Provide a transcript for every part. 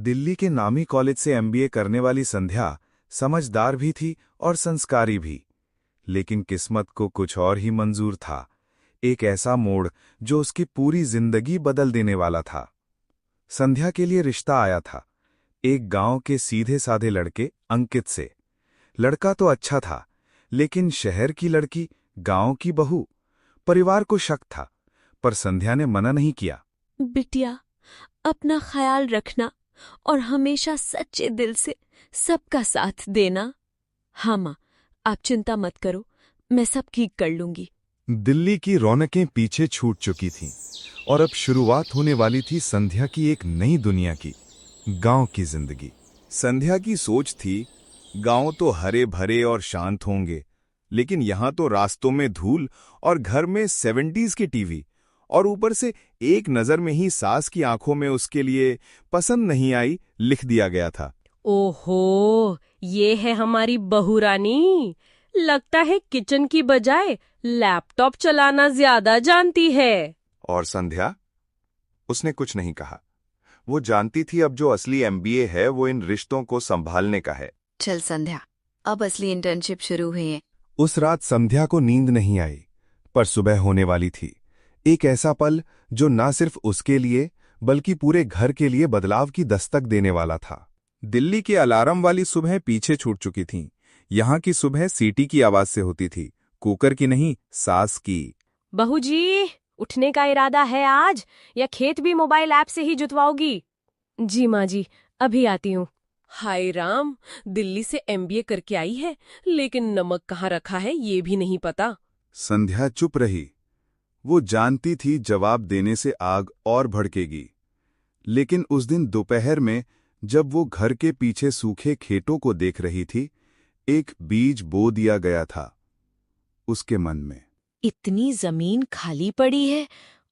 दिल्ली के नामी कॉलेज से एमबीए करने वाली संध्या समझदार भी थी और संस्कारी भी। लेकिन किस्मत को कुछ और ही मंजूर था, एक ऐसा मोड़ जो उसकी पूरी जिंदगी बदल देने वाला था। संध्या के लिए रिश्ता आया था, एक गांव के सीधे साधे लड़के अंकित से। लड़का तो अच्छा था, लेकिन शहर की लड़की, गांव की बहू। परिवार को शक था, पर संध्या ने मना नहीं किया। बिटिया, अपना ख्याल रखना और हमेशा सच्चे दिल से सबका साथ देना। हाँ माँ, आप चिंता मत करो, मैं सब ठीक कर लूंगी। दिल्ली की रौनकें पीछे छूट चुकी थीं और अब शुरुआत होने वाली थी संध्या की एक नई दुनिया की, गांव की जिंदगी। संध्या की सोच थी, गांव तो हरे भरे और शांत होंगे, लेकिन यहां तो रास्तों में धूल और घर में 70s की टीवी, और ऊपर से एक नजर में ही सास की आंखों में उसके लिए पसंद नहीं आई लिख दिया गया था। ओहो, ये है हमारी बहू रानी। लगता है किचन की बजाय लैपटॉप चलाना ज्यादा जानती है। और संध्या? उसने कुछ नहीं कहा। वो जानती थी अब जो असली एमबीए है वो इन रिश्तों को संभालने का है। चल संध्या, अब असली इंटर्नशिप शुरू हुई है। उस रात संध्या को नींद नहीं आई, पर सुबह होने वाली थी। एक ऐसा पल जो ना सिर्फ उसके लिए बल्कि पूरे घर के लिए बदलाव की दस्तक देने वाला था। दिल्ली के अलार्म वाली सुबह पीछे छूट चुकी थीं। यहाँ की सुबह सीटी की आवाज से होती थी, कुकर की नहीं, सास की। बहू जी, उठने का इरादा है आज, या खेत भी मोबाइल ऐप से ही जुतवाओगी? जी माँ जी, अभी आती हूँ। हाय राम, दिल्ली से एमबीए करके आई है, लेकिन नमक कहाँ रखा है ये भी नहीं पता। संध्या चुप रही। वो जानती थी जवाब देने से आग और भड़केगी। लेकिन उस दिन दोपहर में जब वो घर के पीछे सूखे खेतों को देख रही थी, एक बीज बो दिया गया था उसके मन में। इतनी जमीन खाली पड़ी है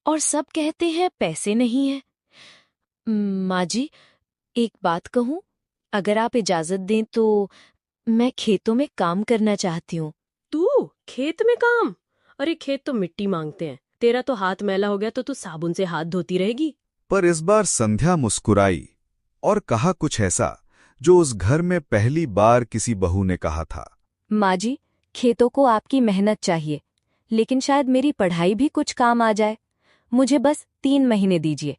और सब कहते हैं पैसे नहीं है। माँ जी, एक बात कहूँ, अगर आप इजाजत दें तो मैं खेतों में काम करना चाहती हूँ। तू खेत में काम? अरे खेत तो मिट्टी मांगते हैं, तेरा तो हाथ मैला हो गया तो तू साबुन से हाथ धोती रहेगी। पर इस बार संध्या मुस्कुराई और कहा कुछ ऐसा जो उस घर में पहली बार किसी बहू ने कहा था। माँ जी, खेतों को आपकी मेहनत चाहिए, लेकिन शायद मेरी पढ़ाई भी कुछ काम आ जाए। मुझे बस 3 महीने दीजिए।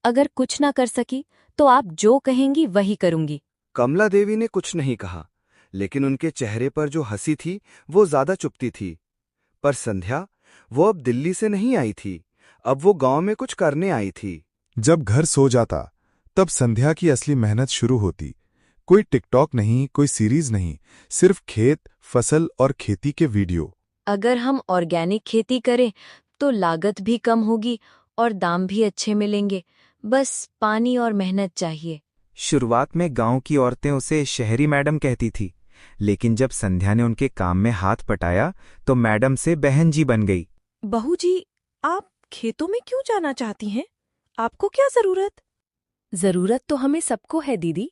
अगर कुछ ना कर सकी तो आप जो कहेंगी वही करूंगी। कमला देवी ने कुछ नहीं कहा, लेकिन उनके चेहरे पर जो हंसी थी वो ज्यादा चुभती थी। पर संध्या, वो अब दिल्ली से नहीं आई थी, अब वो गांव में कुछ करने आई थी। जब घर सो जाता तब संध्या की असली मेहनत शुरू होती। कोई टिकटॉक नहीं, कोई सीरीज नहीं, सिर्फ खेत, फसल और खेती के वीडियो। अगर हम ऑर्गेनिक खेती करें तो लागत भी कम होगी और दाम भी अच्छे मिलेंगे। बस पानी और मेहनत चाहिए। शुरुआत में गांव की औरतें उसे शहरी मैडम कहती थी, लेकिन जब संध्या ने उनके काम में हाथ पटाया तो मैडम से बहन जी बन गई। बहू जी, आप खेतों में क्यों जाना चाहती हैं? आपको क्या जरूरत? जरूरत तो हमें सबको है दीदी।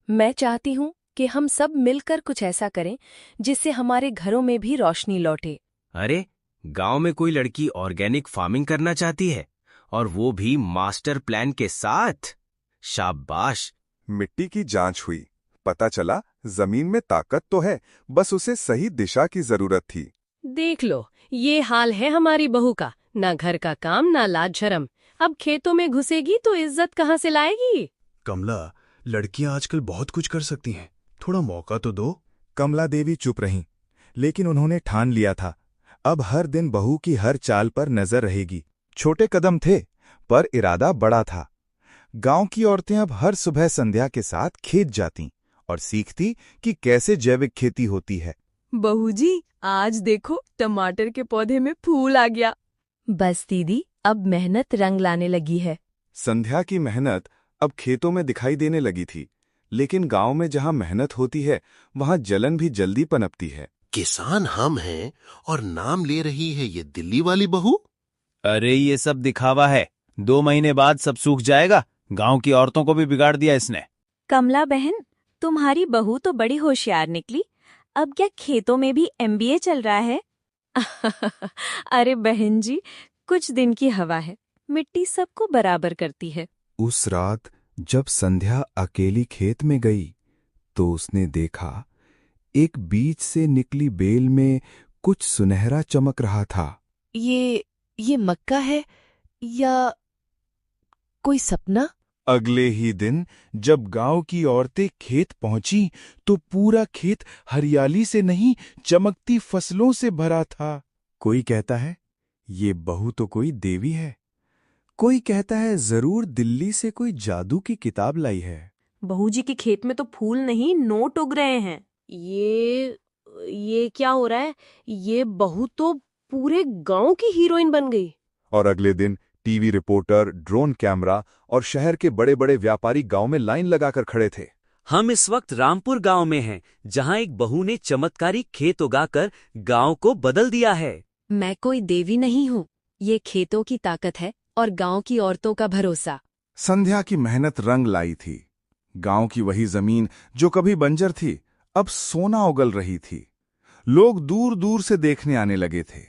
मैं चाहती हूँ कि हम सब मिलकर कुछ ऐसा करें जिससे हमारे घरों में भी रोशनी लौटे। अरे, गांव में कोई लड़की ऑर्गेनिक फार्मिंग करना चाहती है, और वो भी मास्टर प्लान के साथ। शाबाश। मिट्टी की जांच हुई, पता चला जमीन में ताकत तो है, बस उसे सही दिशा की जरूरत थी। देख लो, ये हाल है हमारी बहू का, ना घर का काम ना लाज शर्म। अब खेतों में घुसेगी तो इज्जत कहाँ से लाएगी? कमला, लड़कियां आजकल बहुत कुछ कर सकती हैं, थोड़ा मौका तो दो। कमला देवी चुप रहीं, लेकिन उन्होंने ठान लिया था, अब हर दिन बहू की हर चाल पर नजर रहेगी। छोटे कदम थे, पर इरादा बड़ा था। गांव की औरतें अब हर सुबह संध्या के साथ खेत जातीं और सीखती कि कैसे जैविक खेती होती है। बहू जी, आज देखो टमाटर के पौधे में फूल आ गया। बस दीदी, अब मेहनत रंग लाने लगी है। संध्या की मेहनत अब खेतों में दिखाई देने लगी थी, लेकिन गांव में जहां मेहनत होती है वहां जलन भी जल्दी पनपती है। किसान हम हैं और नाम ले रही है ये दिल्ली वाली बहू। अरे ये सब दिखावा है, 2 महीने बाद सब सूख जाएगा। गांव की औरतों को भी बिगाड़ दिया इसने। कमला बहन, तुम्हारी बहू तो बड़ी होशियार निकली। अब क्या खेतों में भी एमबीए चल रहा है? अरे बहन जी, कुछ दिन की हवा है, मिट्टी सबको बराबर करती है। उस रात जब संध्या अकेली खेत में गई तो उसने देखा एक बीज से निकली बेल में कुछ सुनहरा चमक रहा था। ये मक्का है या कोई सपना? अगले ही दिन जब गांव की औरतें खेत पहुंची तो पूरा खेत हरियाली से नहीं चमकती फसलों से भरा था। कोई कहता है ये बहू तो कोई देवी है, कोई कहता है जरूर दिल्ली से कोई जादू की किताब लाई है। बहू जी के खेत में तो फूल नहीं नोट उग रहे हैं। ये क्या हो रहा है? ये बहू तो पूरे गांव की हीरोइन बन गई। और अगले दिन टीवी रिपोर्टर, ड्रोन कैमरा और शहर के बड़े बड़े व्यापारी गांव में लाइन लगाकर खड़े थे। हम इस वक्त रामपुर गांव में हैं, जहां एक बहू ने चमत्कारी खेत उगाकर गांव को बदल दिया है। मैं कोई देवी नहीं हूँ, ये खेतों की ताकत है और गांव की औरतों का भरोसा। संध्या की मेहनत रंग लाई थी। गांव की वही जमीन जो कभी बंजर थी अब सोना उगल रही थी। लोग दूर दूर से देखने आने लगे थे।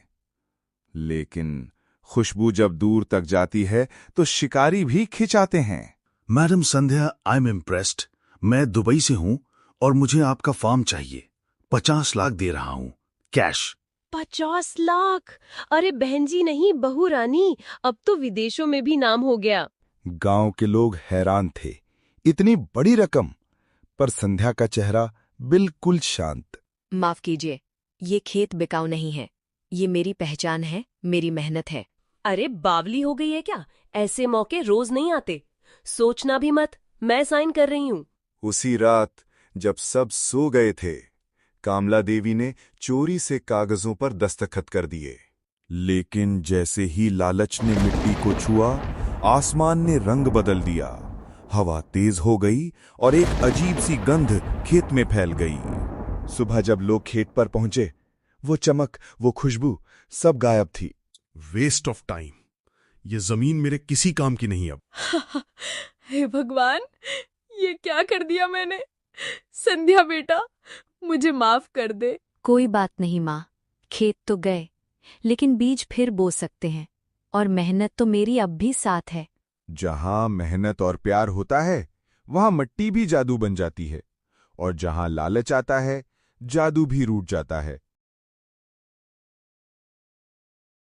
लेकिन खुशबू जब दूर तक जाती है तो शिकारी भी खिंचाते हैं। Madam Sandhya, I am impressed. मैं दुबई से हूं और मुझे आपका फार्म चाहिए। 50 लाख दे रहा हूं, कैश। 50 लाख? अरे बहन जी नहीं, बहू रानी, अब तो विदेशों में भी नाम हो गया। गांव के लोग हैरान थे, इतनी बड़ी रकम। पर संध्या का चेहरा बिल्कुल शांत। माफ कीजिए, ये खेत बिकाऊ नहीं है, ये मेरी पहचान है, मेरी मेहनत है। अरे बावली हो गई है क्या? ऐसे मौके रोज नहीं आते। सोचना भी मत, मैं साइन कर रही हूँ। उसी रात जब सब सो गए थे, कामला देवी ने चोरी से कागजों पर दस्तखत कर दिए। लेकिन जैसे ही लालच ने मिट्टी को छुआ, आसमान ने रंग बदल दिया। हवा तेज हो गई और एक अजीब सी गंध खेत में फैल गई। सुबह जब लोग खेत पर पहुंचे, वो चमक, वो खुशबू सब गायब थी। Waste of time. ये जमीन मेरे किसी काम की नहीं अब। हे भगवान, ये क्या कर दिया मैंने? संध्या बेटा, मुझे माफ कर दे। कोई बात नहीं माँ, खेत तो गए, लेकिन बीज फिर बो सकते हैं और मेहनत तो मेरी अब भी साथ है। जहां मेहनत और प्यार होता है, वहां मिट्टी भी जादू बन जाती है, और जहां लालच आता है, जादू भी रूठ जाता है।